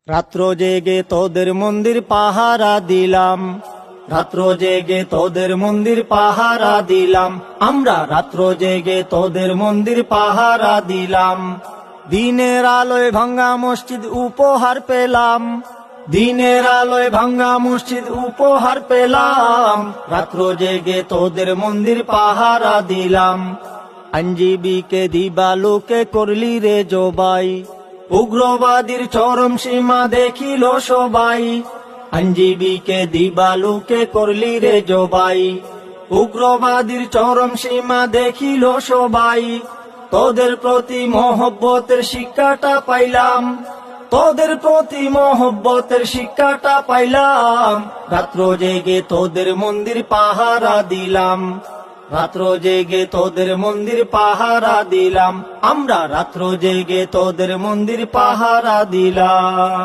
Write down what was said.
রাত্র জেগে তোদের মন্দির পাহারা দিলাম, রাত্র জেগে তোদের মন্দির পাহারা দিলাম, আমরা রাত্র জেগে তোদের মন্দির পাহারা দিলাম। দিনের আলোয় ভাঙ্গা মসজিদ উপহার পেলাম, দিনের আলোয় ভাঙ্গা মসজিদ উপহার পেলাম, রাত্র জেগে তোদের মন্দির পাহারা দিলাম। আইনজীবীকে দিবালোকে করলি রে জবাই, উগ্রবাদীর চরম সীমা দেখিল সবাই। আইনজীবীকে দিবালোকে করলি রে জবাই, উগ্রবাদীর চরম সীমা দেখিল সবাই। তোদের প্রতি মহব্বতের শিক্ষাটা পাইলাম, তোদের প্রতি মহব্বতের শিক্ষাটা পাইলাম, রাত্র জেগে তোদের মন্দির পাহারা দিলাম, রাত্র জেগে তোদের মন্দির পাহারা দিলাম, আমরা রাত্র জেগে তোদের মন্দির পাহারা দিলাম।